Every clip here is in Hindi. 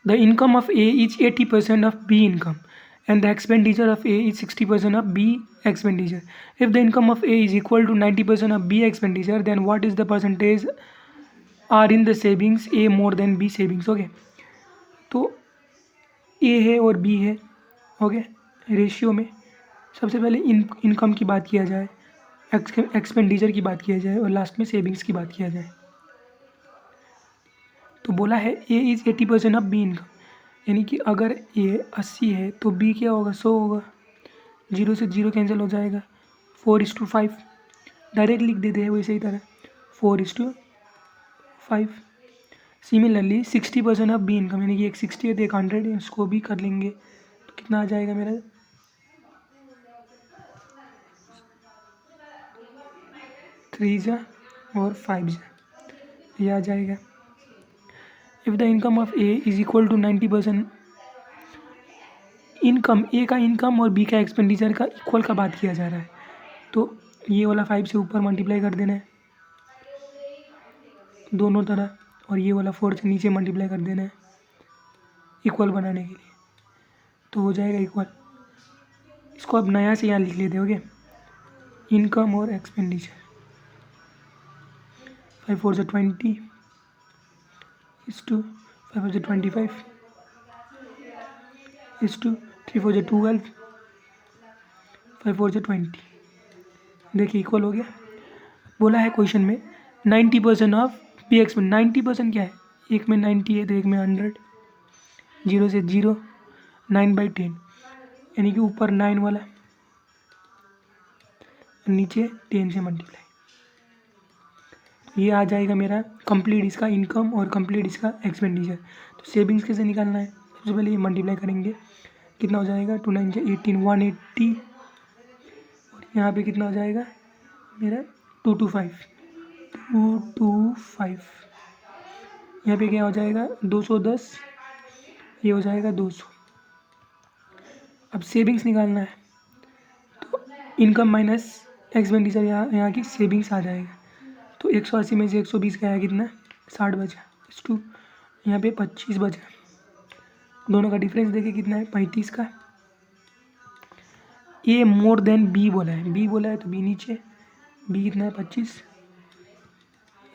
The income of A is 80% of B income and the expenditure of A is 60% of B expenditure. If the income of A is equal to 90% of B expenditure, then what is the percentage are in the savings A more than B savings? Okay, तो A है और B है, ओके, रेशियो में सबसे पहले इनकम की बात किया जाए, एक्सपेंडिचर की बात किया जाए और लास्ट में सेविंग्स की बात किया जाए। तो बोला है A is 80% of be income, यानी कि अगर A 80 है तो B क्या होगा, 100 होगा। 0 से 0 कैंसिल हो जाएगा, 4:5 डायरेक्ट लिख देते हैं वैसे ही तरह 4:5। सिमिलरली 60% ऑफ बी इनकम, यानी कि एक 60 है तो एक 100 है, इसको भी कर लेंगे तो कितना आ जाएगा मेरा, 3 और 5 ये आ जाएगा। If the income of A is equal to 90%, income A का इनकम और बी का एक्सपेंडिचर का इक्वल का बात किया जा रहा है, तो ये वाला 5 से ऊपर मल्टीप्लाई कर देना है दोनों तरह, और ये वाला 4 से नीचे मल्टीप्लाई कर देना है इक्वल बनाने के लिए, तो हो जाएगा इक्वल। इसको अब नया से यहाँ लिख लेते हो क्या, इनकम और एक्सपेंडिचर। 5 4 से 20 is to 5 4 से 25 is to 3 4 से 12 5 4 से 20। देखिए इक्वल हो गया। बोला है क्वेश्चन में 90% ऑफ पी एक्स में, 90% क्या है, एक में 90 है तो एक में 100, 0 से 0, 9/10, यानी कि ऊपर 9 वाला नीचे 10 से मल्टीप्लाई, ये आ जाएगा मेरा कंप्लीट इसका इनकम और कंप्लीट इसका एक्सपेंडिचर। तो सेविंग्स कैसे निकालना है, सबसे पहले ये मल्टीप्लाई करेंगे, कितना हो जाएगा, 2 9 से 18, 180, और यहाँ पे कितना हो जाएगा मेरा 225, यहाँ पे क्या हो जाएगा 210, ये हो जाएगा 200। अब सेविंग्स निकालना है तो इनकम माइनस एक्सपेंडिचर, यहाँ की सेविंग्स आ जाएगा, तो 180 में से 120 का है कितना, 60 बचा, इस टू यहाँ पे 25 बचा, दोनों का डिफरेंस देखिए कितना है, 35 का। ए मोर देन बी बोला है, बी बोला है तो बी नीचे, बी कितना है 25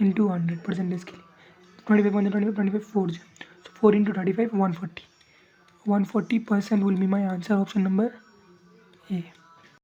इंटू 100 परसेंटेज के लिए, 25 4 so 4 into 35 140 140% will be my answer, option number A।